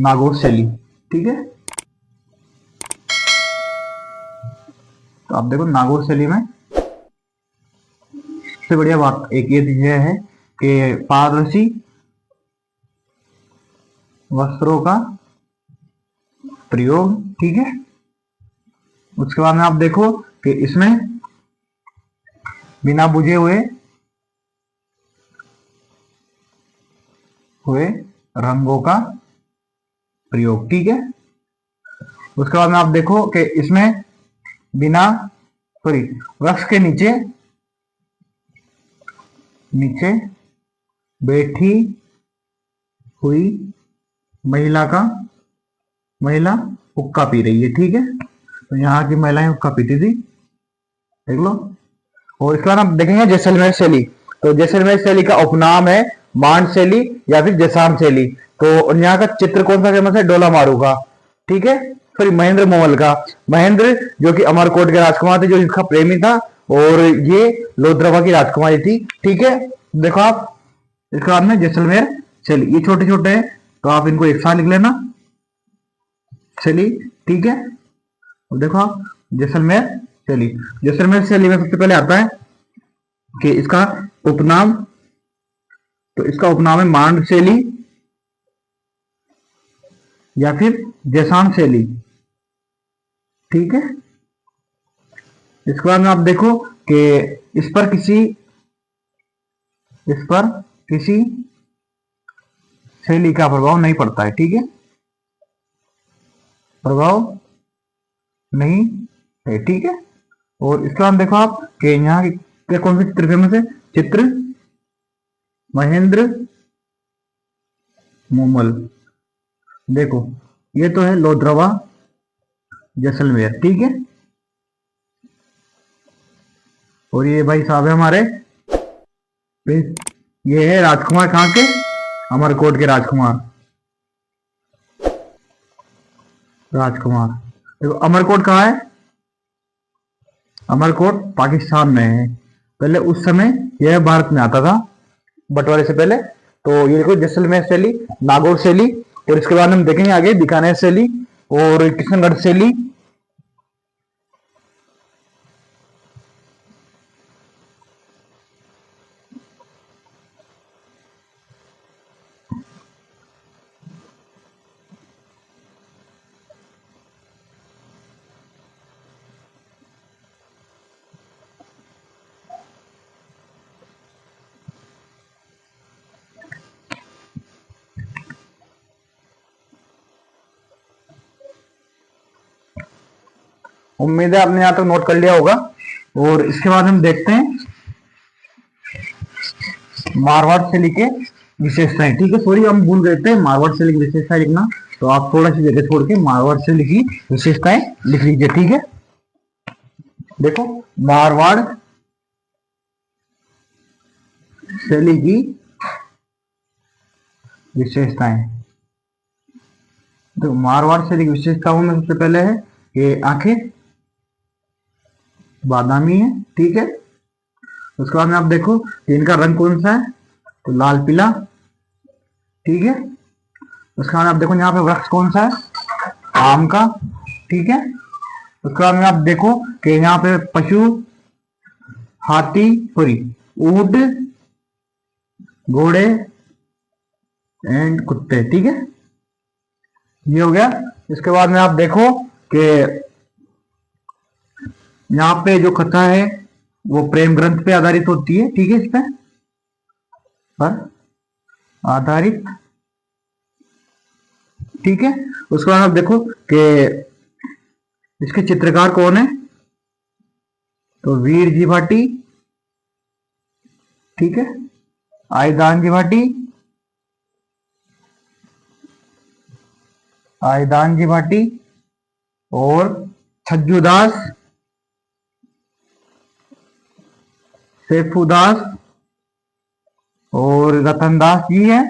नागौर शैली। ठीक है, तो आप देखो नागौर शैली में सबसे बढ़िया बात एक ये है कि पारदर्शी वस्त्रों का प्रयोग। ठीक है, उसके बाद में आप देखो कि इसमें बिना बुझे हुए रंगों का प्रयोग। ठीक है, उसके बाद में आप देखो कि इसमें बिना सॉरी वृक्ष के नीचे नीचे बैठी हुई महिला हुक्का पी रही है। ठीक है, तो यहाँ की महिलाएं हुक्का पीती थी, देख लो। और इसके बाद हम देखेंगे जैसलमेर शैली। तो जैसलमेर शैली का उपनाम है मांड शैली या फिर जैसाम शैली। तो यहाँ का चित्र कौन सा फेमस है? डोला मारू का। ठीक है, सॉरी महेंद्र मोमल का। महेंद्र जो कि अमरकोट के राजकुमार थे, जो इसका प्रेमी था, और ये लोद्रवा की राजकुमारी थी। ठीक है, देखो आप इसके बाद में जैसलमेर शैली, ये छोटे छोटे हैं तो आप इनको एक साथ लिख लेना शैली। ठीक है, देखो आप जैसलमेर शैली। जैसलमेर शैली में सबसे पहले आता है कि इसका उपनाम, तो इसका उपनाम है मांड शैली या फिर जैसाम शैली। ठीक है, इसके बाद में आप देखो कि इस पर किसी शैली का प्रभाव नहीं पड़ता है। ठीक है, प्रभाव नहीं है। ठीक है, और इसके बाद देखो आप कि यहाँ के कौन से चित्र फेमस है? चित्र महेंद्र मोमल। देखो ये तो है लोद्रवा जैसलमेर। ठीक है, और ये भाई साहब है हमारे, ये है राजकुमार कहाँ के? अमरकोट के राजकुमार। देखो अमरकोट कहाँ है? अमरकोट पाकिस्तान में है। पहले उस समय यह भारत में आता था बंटवारे से पहले। तो ये देखो जैसलमेर शैली, नागौर शैली, और इसके बाद हम देखेंगे आगे बीकानेर शैली और किशनगढ़ शैली। उम्मीद है आपने यहाँ तक नोट कर लिया होगा। और इसके बाद हम देखते हैं मारवाड़ शैली के विशेषताएं। ठीक है, सॉरी हम भूल गए थे मारवाड़ शैली की विशेषताएं लिखना, तो आप थोड़ा सी जगह छोड़ के मारवाड़ शैली की विशेषताएं लिख लीजिए। ठीक है, देखो मारवाड़ शैली की विशेषताएं। तो मारवाड़ शैली की विशेषताओं में सबसे पहले है कि आंखें बादामी है। ठीक है, उसके बाद में आप देखो कि इनका रंग कौन सा है? तो लाल पीला। ठीक है, उसके बाद आप देखो यहाँ पे वृक्ष कौन सा है? आम का। ठीक है, उसके बाद में आप देखो कि यहाँ पे पशु हाथी सॉरी ऊंट घोड़े एंड कुत्ते। ठीक है, ये हो गया। इसके बाद में आप देखो कि यहाँ पे जो कथा है वो प्रेम ग्रंथ पे आधारित होती है। ठीक है, इस पर आधारित। ठीक है, उसके बाद आप देखो कि इसके चित्रकार कौन है? तो वीर जी भाटी। ठीक है, आयदान जी भाटी, आयदान जी भाटी और छज्जूदास, सैफुदास और रतनदास जी है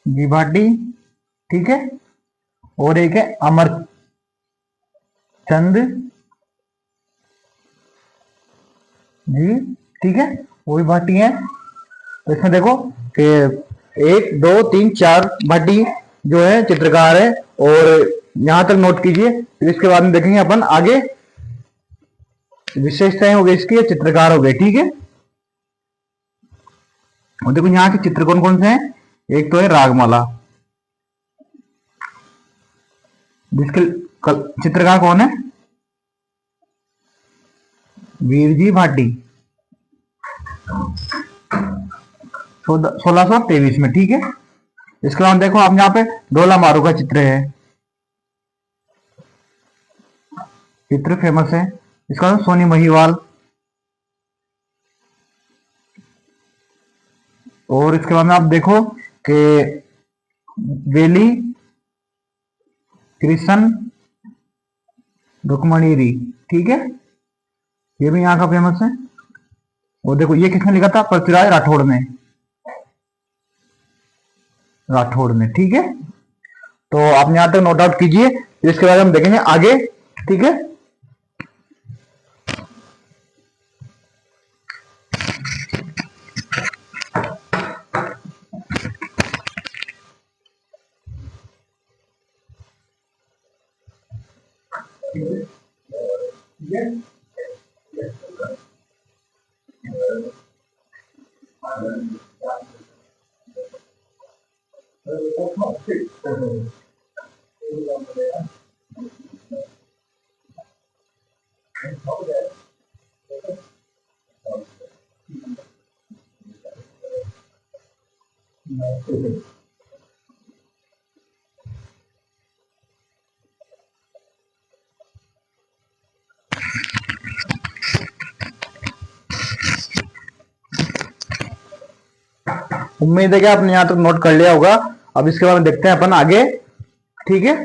जी भाटी। ठीक है, और एक है अमरचंद जी। ठीक है, वो भी भाटी है। तो इसमें देखो कि 1 2 3 4 भाटी जो है चित्रकार है, और यहां तक नोट कीजिए। फिर इसके बाद में देखेंगे अपन आगे विशेषताएं हो गई इसकी, चित्रकार हो गए, ठीक है। और देखो यहाँ के चित्र कौन कौन से हैं। एक तो है रागमाला, जिसके चित्रकार कौन है, वीरजी भाटी, 1623 में, ठीक है। इसके बाद देखो आप यहाँ पे ढोला मारू का चित्र है, चित्र फेमस है। इसका नाम सोनी महिवाल। और इसके बाद में आप देखो कि वेली कृष्ण रुक्मणीरी, ठीक है, ये भी यहाँ का फेमस है। और देखो ये किसने लिखा था, पृथ्वीराज राठौड़ ने, ठीक है। तो आप यहां तक नोट आउट कीजिए, इसके बाद हम देखेंगे आगे, ठीक है। उम्मीद है कि आपने यहां तक नोट कर लिया होगा। अब इसके बाद देखते हैं अपन आगे, ठीक है।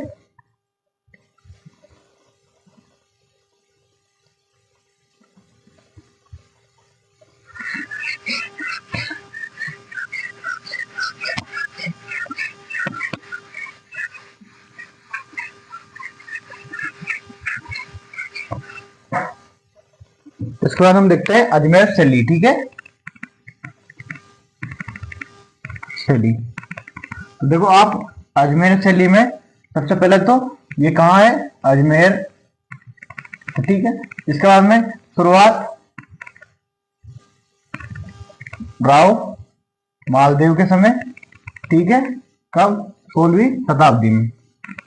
इसके बाद हम देखते हैं अजमेर शैली, ठीक है। शैली देखो आप, अजमेर शैली में सबसे पहले तो ये कहाँ है, अजमेर, ठीक है। इसके बाद में शुरुआत राव मालदेव के समय, ठीक है, कब, 16वीं शताब्दी में।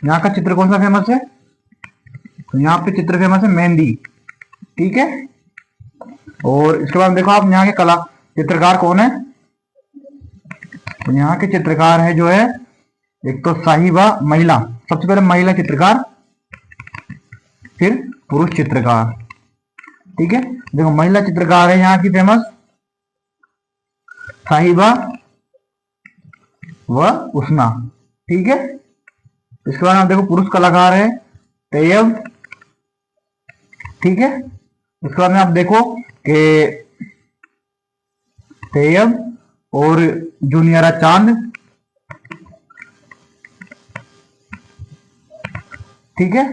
यहाँ का चित्र कौन सा फेमस है, तो यहाँ पे चित्र फेमस है मेहंदी, ठीक है। और इसके बाद देखो आप यहाँ के कला चित्रकार कौन है, तो यहाँ के चित्रकार है जो है, एक तो साहिबा महिला, सबसे पहले महिला चित्रकार, फिर पुरुष चित्रकार, ठीक है। देखो महिला चित्रकार है यहाँ की फेमस साहिबा व उष्णा, ठीक है। इसके बाद आप देखो पुरुष कलाकार है तैयब, ठीक है। इसके बाद में आप देखो कि तैयब और जूनियरा चांद, ठीक है,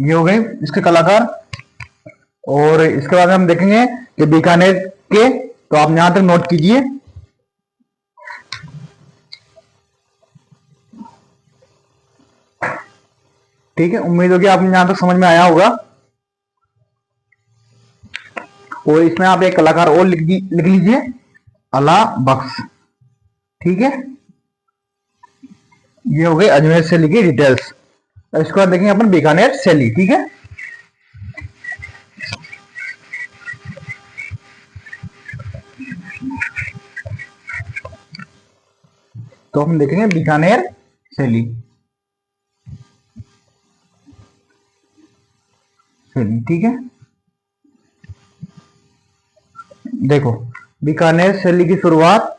ये हो गए इसके कलाकार। और इसके बाद हम देखेंगे कि बीकानेर के, तो आप यहां तक नोट कीजिए। ठीक है, उम्मीद होगी आपने यहां तक समझ में आया होगा। और इसमें आप एक कलाकार और लिख लीजिए, अला बख्श, ठीक है। ये हो गई अजमेर शैली की डिटेल्स। इसके बाद देखेंगे अपन बीकानेर शैली, ठीक है। तो हम देखेंगे बीकानेर शैली, ठीक है। देखो बीकानेर शैली की शुरुआत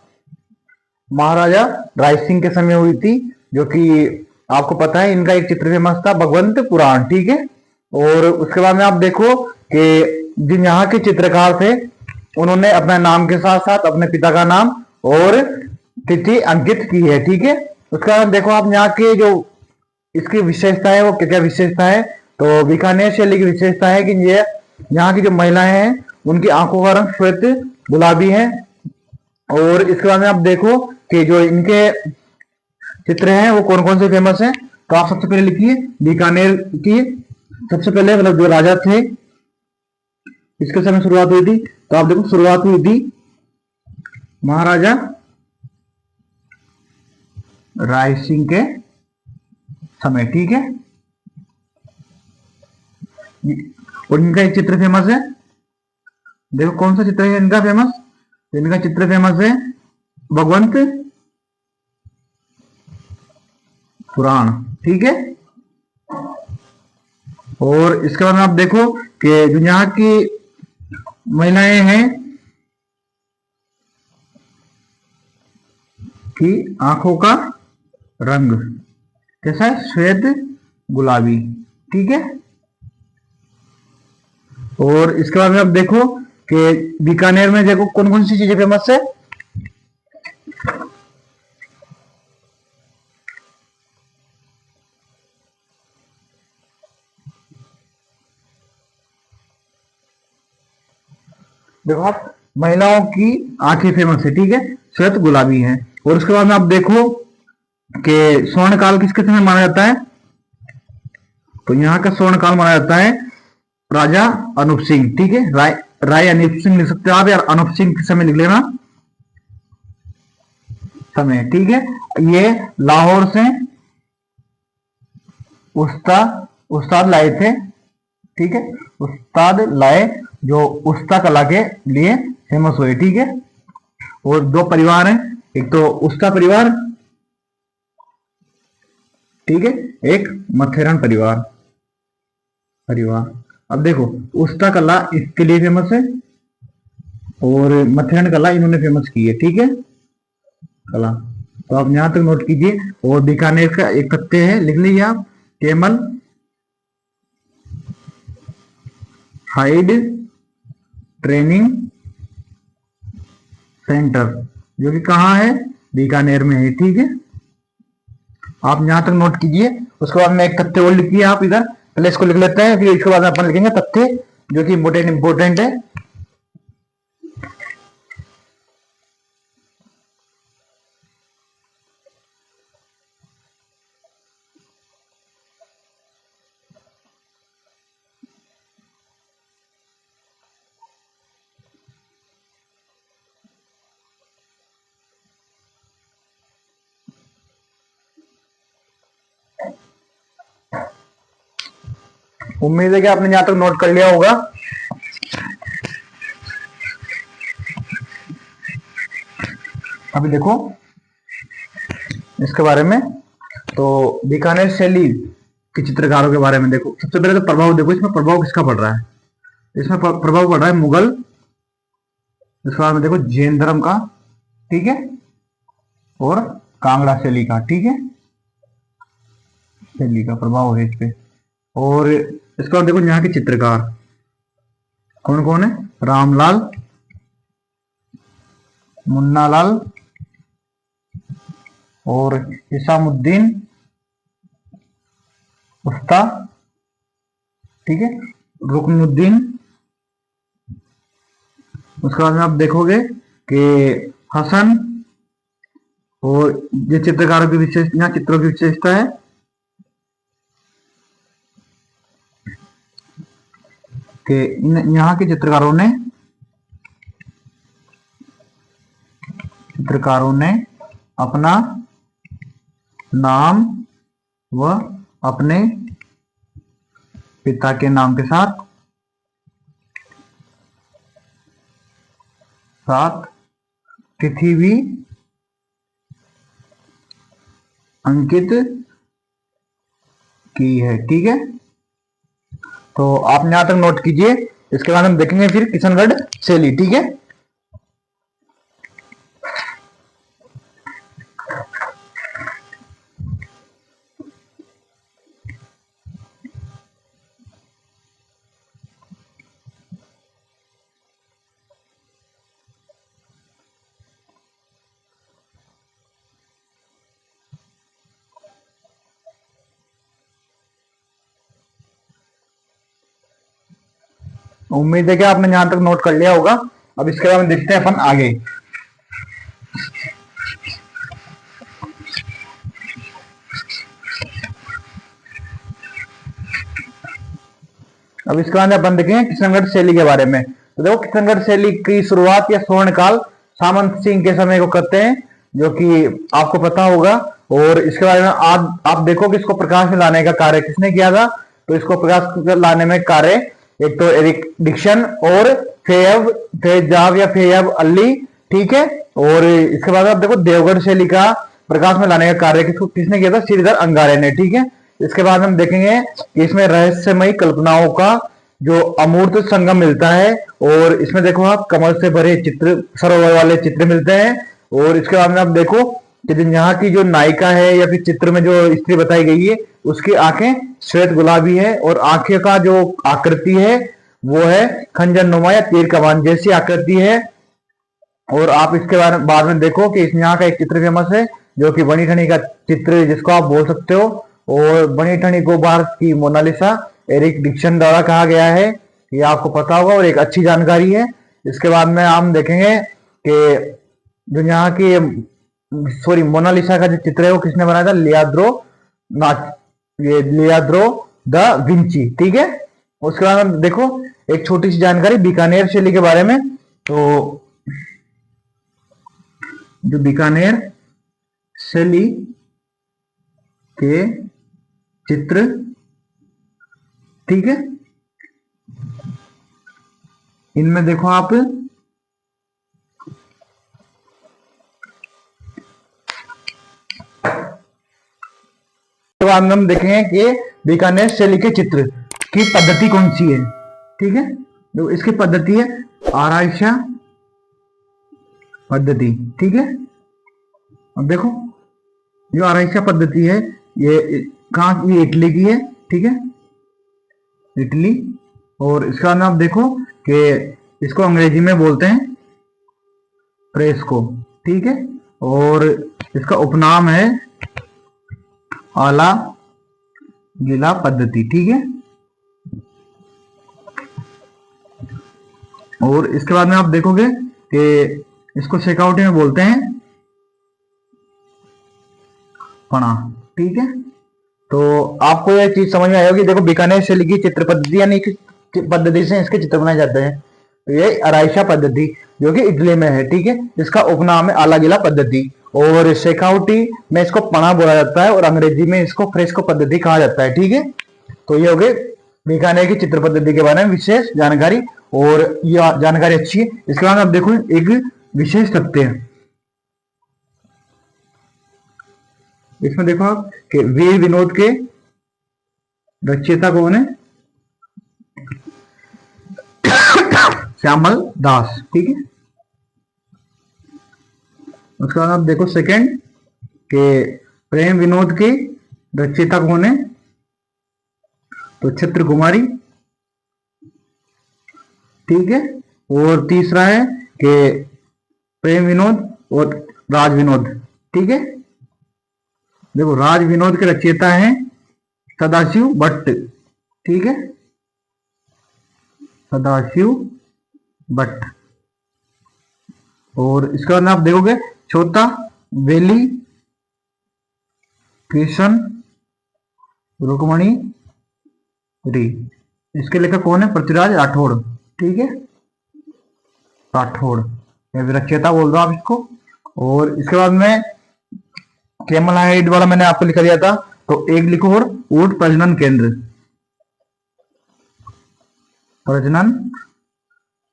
महाराजा राय सिंह के समय हुई थी, जो कि आपको पता है इनका एक चित्र फेमस था भगवंत पुराण, ठीक है। और उसके बाद में आप देखो कि जिन यहाँ के चित्रकार थे उन्होंने अपने नाम के साथ साथ अपने पिता का नाम और तिथि अंकित की है, ठीक है। उसके बाद देखो आप यहाँ के जो इसकी विशेषता है वो क्या क्या विशेषता है, तो बीकानेर शैली की विशेषता है कि ये यहाँ की जो महिलाएं हैं उनकी आंखों का रंग श्वेत गुलाबी है। और इसके बाद में आप देखो कि जो इनके चित्र हैं वो कौन कौन से फेमस हैं, तो आप सबसे पहले लिखिए बीकानेर की सबसे पहले मतलब जो राजा थे इसके समय शुरुआत हुई थी, तो आप देखो शुरुआत हुई थी महाराजा राय सिंह के समय, ठीक है। और इनका एक चित्र फेमस है, देखो कौन सा चित्र है इनका फेमस, इनका चित्र फेमस है भगवंत पुराण, ठीक है। और इसके बाद में आप देखो कि जो यहाँ की महिलाएं हैं कि आंखों का रंग कैसा है, श्वेत गुलाबी, ठीक है। और इसके बाद में आप देखो कि बीकानेर में देखो कौन कौन सी चीजें फेमस है, देखो आप महिलाओं की आंखें फेमस है, ठीक है, श्वेत गुलाबी है। और उसके बाद में आप देखो कि स्वर्ण काल किसके समय माना जाता है, तो यहाँ का स्वर्ण काल माना जाता है राजा अनूप सिंह, ठीक है। राय अनूप सिंह लिख सकते हो आप, यार अनूप सिंह के समय लिख लेना समय, ठीक है। ये लाहौर से उस्ताद लाए थे, ठीक है, उस्ताद लाए जो उस्ता कला के लिए फेमस हुए, ठीक है। और दो परिवार हैं, एक तो उस्ता परिवार, ठीक है, एक मथेरन परिवार। अब देखो उस्ता कला इसके लिए फेमस है और मथेरन कला इन्होंने फेमस की है, ठीक है, कला। तो आप यहां तक नोट कीजिए। और बीकानेर का एक तथ्य है, लिख लीजिए आप, कैमल हाइड ट्रेनिंग सेंटर, जो कि कहाँ है, बीकानेर में है, ठीक है। आप यहां तक नोट कीजिए। उसके बाद में एक तथ्य और लिखिए आप इधर, पहले इसको लिख लेते हैं, फिर इसके बाद अपन लिखेंगे तथ्य जो कि इंपोर्टेंट है। उम्मीद है कि आपने यहां तक नोट कर लिया होगा। अभी देखो इसके बारे में, तो बीकानेर शैली के चित्रकारों के बारे में देखो। सबसे पहले तो प्रभाव देखो, इसमें प्रभाव किसका पड़ रहा है, इसमें प्रभाव पड़ रहा है मुगल, इसके बाद में देखो जैन धर्म का, ठीक है, और कांगड़ा शैली का, ठीक है, शैली का प्रभाव है इस पे। और इसके बाद देखो यहाँ के चित्रकार कौन कौन है, रामलाल, मुन्नालाल और हिसामुद्दीन उस्ता, ठीक है, रुकनुद्दीन। उसके बाद में आप देखोगे कि हसन, और ये चित्रकारों की विशेषता, यहाँ चित्रों की विशेषता है कि यहाँ के चित्रकारों ने अपना नाम व अपने पिता के नाम के साथ तिथि भी अंकित की है, ठीक है। तो आप यहां तक नोट कीजिए। इसके बाद हम देखेंगे फिर किशनगढ़ शैली, ठीक है। उम्मीद है कि आपने यहां तक नोट कर लिया होगा। अब इसके बाद में देखते हैं अपन आगे। अब इसके बाद अपन देखेंगे किशनगढ़ शैली के बारे में। तो देखो किशनगढ़ शैली की शुरुआत या स्वर्ण काल सामंत सिंह के समय को कहते हैं, जो कि आपको पता होगा। और इसके बारे में आज आप देखो कि इसको प्रकाश में लाने का कार्य किसने किया था। तो इसको प्रकाश में लाने में कार्य एक तो एरिक डिक्सन और फैजाब या फैयाब अली, ठीक है। और इसके बाद आप देखो देवगढ़ शैली का प्रकाश में लाने का कार्य किसने किया था, श्रीधर अंगारे ने, ठीक है। इसके बाद हम देखेंगे कि इसमें रहस्यमयी कल्पनाओं का जो अमूर्त संगम मिलता है। और इसमें देखो आप कमल से भरे चित्र, सरोवर वाले चित्र मिलते हैं। और इसके बाद में आप देखो कि यहाँ की जो नायिका है या फिर चित्र में जो स्त्री बताई गई है उसकी आंखें श्वेत गुलाबी है और आंखें का जो आकृति है वो है खंजर नुमा या तीर कमान जैसी आकृति है। और आप इसके बारे में बाद में देखो कि यहाँ का एक चित्र फेमस है जो कि बनी ठनी का चित्र जिसको आप बोल सकते हो। और बनी ठनी को भारत की मोनालिसा एरिक डिक्सन द्वारा कहा गया है, ये आपको पता होगा और एक अच्छी जानकारी है। इसके बाद में हम देखेंगे कि जो यहाँ की मोनालिसा का जो चित्र है वो किसने बनाया था, लियाद्रो द विंची, ठीक है। उसके बाद हम देखो एक छोटी सी जानकारी बीकानेर शैली के बारे में। तो जो बीकानेर शैली के चित्र, ठीक है, इनमें देखो आप तो हम देखेंगे कि बीकानेर शैली के चित्र की पद्धति कौन सी है, ठीक है। तो इसकी पद्धति है आराइशा पद्धति, ठीक है। अब देखो जो आराइशा पद्धति है ये कहाँ की, इटली की है, ठीक है, इटली। और इसका बाद आप देखो कि इसको अंग्रेजी में बोलते हैं फ्रेस्को, ठीक है। और इसका उपनाम है आला गीला पद्धति, ठीक है। और इसके बाद में आप देखोगे कि इसको शेकाउटी में बोलते हैं पणा, ठीक है। तो आपको यह चीज समझ में आई होगी। देखो बीकानेर शैली की चित्र पद्धति यानी कि पद्धति से इसके चित्र बनाए जाते हैं। तो ये आराइशा पद्धति जो कि इटली में है, ठीक है, इसका उपनाम है आला गीला पद्धति। और शेखावटी में इसको पणा बोला जाता है और अंग्रेजी में इसको फ्रेस्को पद्धति कहा जाता है, ठीक है। तो ये हो गए बीकानेर की चित्र पद्धति के बारे में विशेष जानकारी, और ये जानकारी अच्छी है। इसके बाद आप देखो एक विशेष तथ्य है इसमें, देखो आप कि वीर विनोद के रचयिता कौन है, श्यामल दास, ठीक है। उसके बाद आप देखो सेकंड के प्रेम विनोद के रचयिता कौन है, तो छत्र कुमारी, ठीक है। और तीसरा है कि प्रेम विनोद और राज विनोद, ठीक है। देखो राज विनोद के रचयिता हैं सदाशिव भट्ट, ठीक है, सदाशिव भट्ट। और इसके बाद आप देखोगे चौथा वेली कृष्ण रुक्मणी री, इसके लेखक कौन है, पृथ्वीराज राठौड़, ठीक है, राठौड़ या रचयिता बोल दो आप इसको। और इसके बाद में कैमल हाइड वाला मैंने आपको लिखा दिया था, तो एक लिखो और ऊंट प्रजनन केंद्र, प्रजनन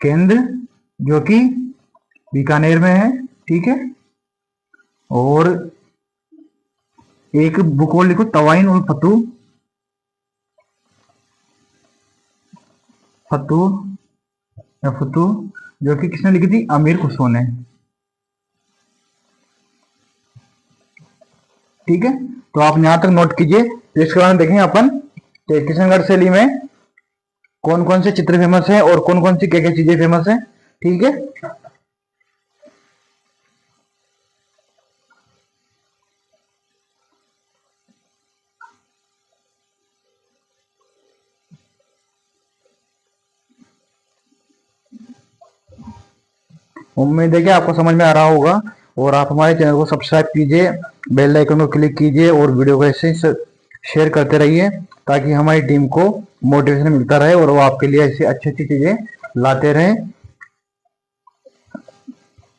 केंद्र जो कि बीकानेर में है, ठीक है। और एक बुक और लिखो तवाइन उल फतू, फतू या फतू, जो कि किसने लिखी थी, अमीर खुसरो ने, ठीक है। तो आप यहां तक नोट कीजिए। तो इसके बाद देखेंगे अपन किशनगढ़ शैली में कौन कौन से चित्र फेमस है और कौन कौन सी क्या क्या चीजें फेमस है, ठीक है। उम्मीद है कि आपको समझ में आ रहा होगा। और आप हमारे चैनल को सब्सक्राइब कीजिए, बेल आइकन को क्लिक कीजिए और वीडियो को ऐसे शेयर करते रहिए ताकि हमारी टीम को मोटिवेशन मिलता रहे और वो आपके लिए ऐसी अच्छी अच्छी चीजें लाते रहें।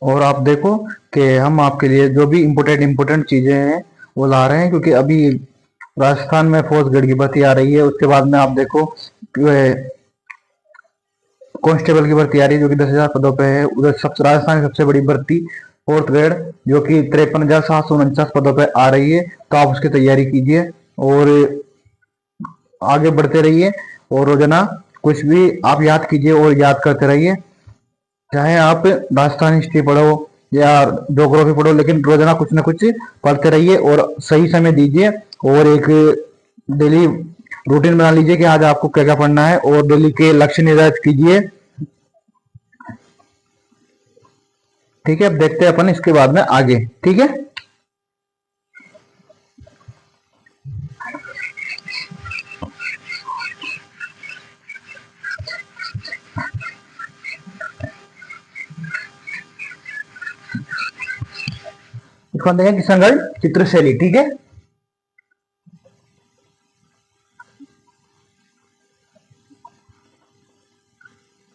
और आप देखो कि हम आपके लिए जो भी इम्पोर्टेंट चीजें हैं वो ला रहे हैं, क्योंकि अभी राजस्थान में फौज गढ़ की भर्ती आ रही है। उसके बाद में आप देखो कांस्टेबल की भर्ती आ रही है जो कि 10,000 पदों पे है। उधर राजस्थान की सबसे बड़ी भर्ती 4th ग्रेड जो कि 53,749 पदों पे आ रही है। तो आप उसकी तैयारी कीजिए और आगे बढ़ते रहिए और रोजाना कुछ भी आप याद कीजिए और याद करते रहिए। चाहे आप राजस्थान हिस्ट्री पढ़ो या ज्योग्राफी पढ़ो, लेकिन रोजाना कुछ ना कुछ पढ़ते रहिए और सही समय दीजिए और एक डेली रूटीन बना लीजिए कि आज आपको क्या क्या पढ़ना है और डेली के लक्ष्य निर्धारित कीजिए। ठीक है, अब देखते हैं अपन इसके बाद में आगे। ठीक है, इसको देखें किशनगढ़ चित्रशैली। ठीक है,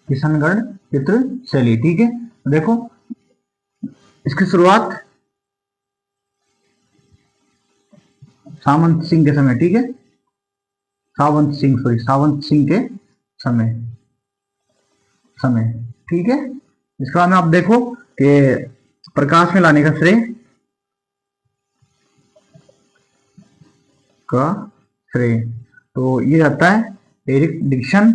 किशनगढ़ चित्रशैली। ठीक है, देखो इसकी शुरुआत सावंत सिंह के समय। ठीक है, सावंत सिंह के समय समय ठीक है, इसके बाद में आप देखो कि प्रकाश में लाने का श्रेय तो ये आता है एरिक डिक्सन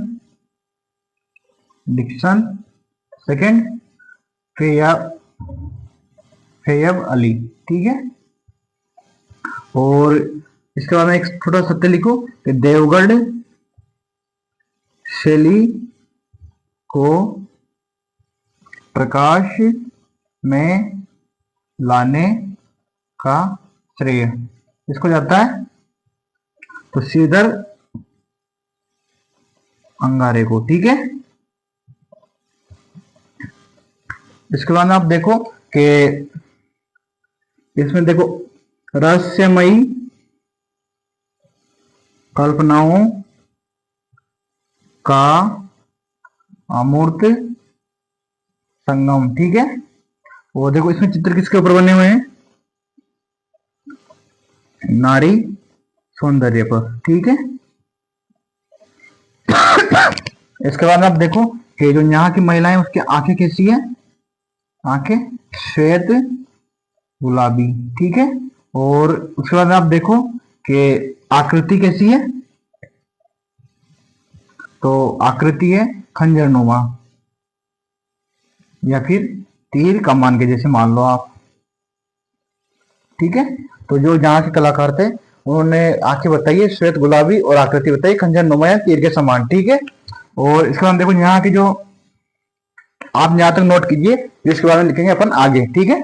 सेकंड फैयब अली। ठीक है, और इसके बाद में एक छोटा सत्य लिखो कि देवगढ़ शैली को प्रकाश में लाने का श्रेय इसको जाता है तो श्रीधर अंगारे को। ठीक है, इसके बाद आप देखो कि इसमें देखो रहस्यमयी कल्पनाओं का अमूर्त संगम। ठीक है, वो देखो इसमें चित्र किसके ऊपर बने हुए हैं, नारी सौंदर्य पर। ठीक है, इसके बाद आप देखो कि जो यहाँ की महिलाएं उसकी आंखें कैसी है, आंखें श्वेत गुलाबी। ठीक है, और उसके बाद आप देखो कि आकृति कैसी है, तो आकृति है खंजरनुमा या फिर तीर कमान के जैसे मान लो आप। ठीक है, तो जो जहां के कलाकार थे उन्होंने आंखें बताई है श्वेत गुलाबी और आकृति बताई खंजरनुमा या तीर के समान। ठीक है, और इसके बाद देखो यहाँ की जो आप यहां तक नोट कीजिए, जिसके बारे में लिखेंगे अपन आगे। ठीक है,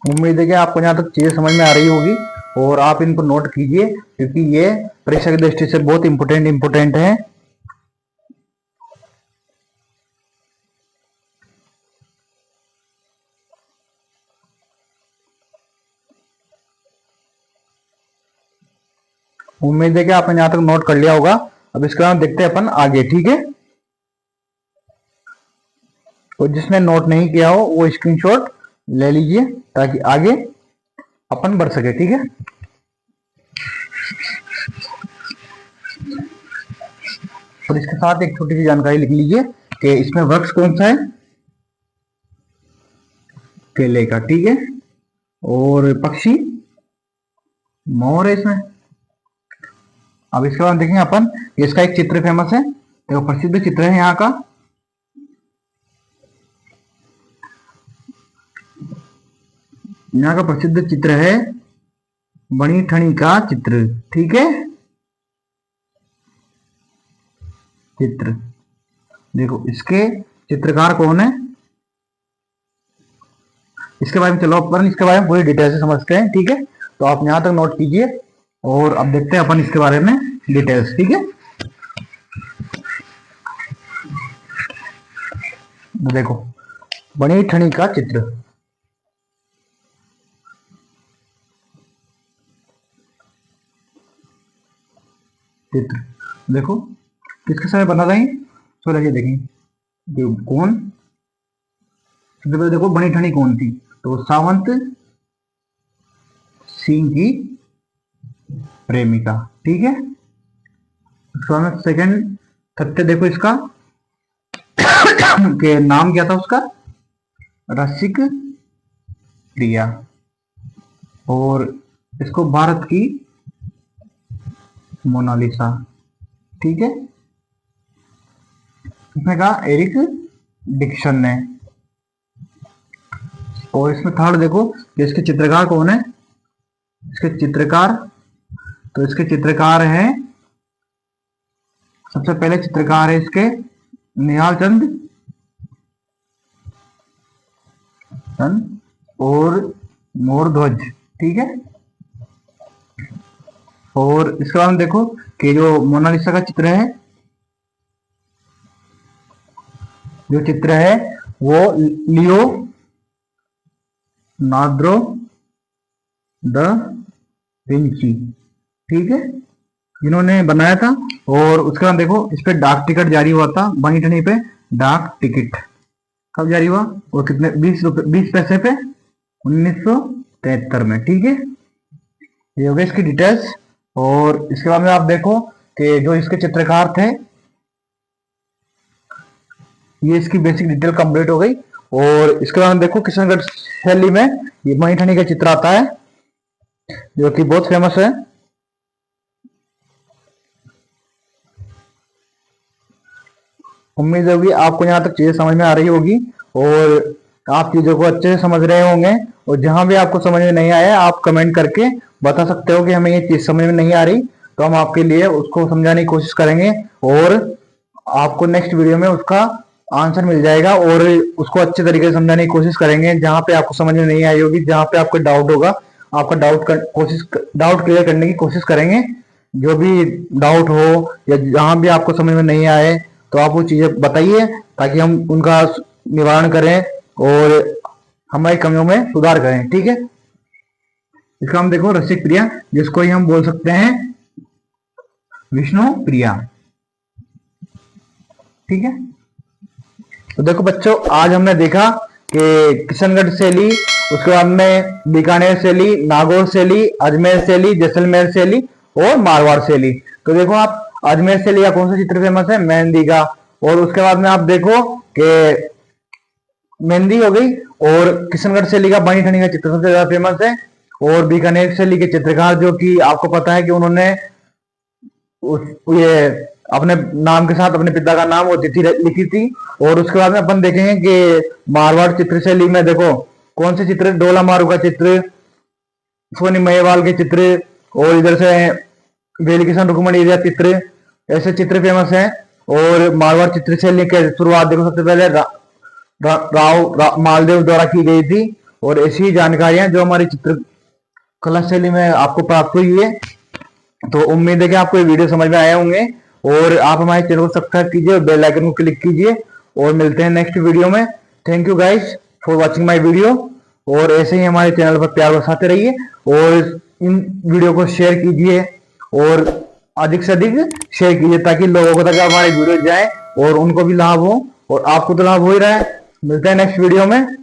उम्मीद है कि आपको यहाँ तक चीजें समझ में आ रही होगी और आप इनको नोट कीजिए क्योंकि ये परीक्षा की दृष्टि से बहुत इंपोर्टेंट है। उम्मीद है कि आपने यहाँ तक नोट कर लिया होगा। अब इसके बाद देखते हैं अपन आगे। ठीक है, तो जिसने नोट नहीं किया हो वो स्क्रीनशॉट ले लीजिए ताकि आगे अपन बढ़ सके। ठीक है, और इसके साथ एक छोटी सी जानकारी लिख लीजिए कि इसमें वृक्ष कौन सा है, केले का। ठीक है, और पक्षी मोर है इसमें। अब इसके बाद देखेंगे अपन इसका एक चित्र फेमस है, देखो प्रसिद्ध चित्र है यहाँ का, यहाँ का प्रसिद्ध चित्र है बनी ठनी का चित्र। ठीक है, चित्र देखो इसके चित्रकार कौन है, इसके बारे में चलो अपन इसके बारे में पूरी डिटेल से समझते हैं। ठीक है, तो आप यहाँ तक नोट कीजिए और अब देखते हैं अपन इसके बारे में डिटेल्स। ठीक है, देखो बनी ठनी का चित्र, देखो किसके समय बना था, तो लगे देखें कौन, सबसे पहले देखो बनी ठनी कौन थी, तो सावंत सिंह की प्रेमिका। ठीक है, सेकंड तथ्य देखो इसका के नाम क्या था उसका, रसिक प्रिया, और इसको भारत की मोनालिसा। ठीक है, इसमें कहा एरिक डिक्सन ने। और इसमें थर्ड देखो कि इसके चित्रकार कौन है, इसके चित्रकार, तो इसके चित्रकार हैं, सबसे पहले चित्रकार है इसके निहाल चंद और मोरध्वज। ठीक है, और इसके बाद देखो कि जो मोनालिसा का चित्र है, जो चित्र है वो लियो नार्डो द विंची, ठीक है, जिन्होंने बनाया था। और उसके बाद देखो इस पे डाक टिकट जारी हुआ था, बनी ठनी पे डाक टिकट कब जारी हुआ, और कितने, 20 पैसे पे 1973 में। ठीक है, ये हो गया इसकी डिटेल्स। और इसके बाद में आप देखो कि जो इसके चित्रकार थे, ये इसकी बेसिक डिटेल कंप्लीट हो गई। और इसके बाद देखो किशनगढ़ शैली में ये बनी ठनी का चित्र आता है जो कि बहुत फेमस है। उम्मीद होगी आपको यहाँ तक चीजें समझ में आ रही होगी और आप चीजों को अच्छे से समझ रहे होंगे। और जहां भी आपको समझ में नहीं आया आप कमेंट करके बता सकते हो कि हमें ये चीज समझ में नहीं आ रही, तो हम आपके लिए उसको समझाने की कोशिश करेंगे और आपको नेक्स्ट वीडियो में उसका आंसर मिल जाएगा और उसको अच्छे तरीके से समझाने की कोशिश करेंगे। जहां पे आपको समझ में नहीं आई होगी, जहां पे आपको डाउट होगा, आपका डाउट क्लियर करने की कोशिश करेंगे। जो भी डाउट हो या जहां भी आपको समझ में नहीं आए तो आप वो चीजें बताइए ताकि हम उनका निवारण करें और हमारी कमियों में सुधार करें। ठीक है, इसका हम देखो रसिक प्रिया, जिसको ही हम बोल सकते हैं विष्णु प्रिया। ठीक है, तो देखो बच्चों आज हमने देखा कि किशनगढ़ शैली, उसके बाद में बीकानेर शैली, नागौर शैली, अजमेर शैली, जैसलमेर शैली और मारवाड़ शैली। तो देखो आप अजमेर शैली का कौन सा चित्र फेमस है, मेहंदी का। और उसके बाद में आप देखो कि मेहंदी हो गई, और किशनगढ़ शैली का बनी ठनी का चित्र सबसे ज्यादा फेमस है। और बीकानेर शैली के चित्रकार जो कि आपको पता है कि उन्होंने ये अपने नाम के साथ अपने पिता का नाम और तिथि लिखी थी। और उसके बाद में अपन देखेंगे कि मारवाड़ चित्र शैली में देखो कौन से चित्र, डोला मारू का चित्र, सोनी महेवाल के चित्र, और इधर से वेली किशन रुकमणी का चित्र, ऐसे चित्र फेमस हैं। और मारवाड़ चित्र शैली के शुरुआत देखो सबसे पहले राव मालदेव द्वारा की गई थी। और ऐसी ही जानकारियां जो हमारी चित्रकला शैली में आपको प्राप्त हुई है। तो उम्मीद है कि आपको ये वीडियो समझ में आए होंगे और आप हमारे चैनल को सब्सक्राइब कीजिए और बेल आइकन को क्लिक कीजिए। और मिलते हैं नेक्स्ट वीडियो में। Thank you guys for watching my video. और ऐसे ही हमारे चैनल पर प्यार बरसाते रहिए और इन वीडियो को शेयर कीजिए और अधिक से अधिक शेयर कीजिए ताकि लोगों तक हमारे वीडियो जाए और उनको भी लाभ हो और आपको तो लाभ हो ही रहा है। मिलते हैं नेक्स्ट वीडियो में।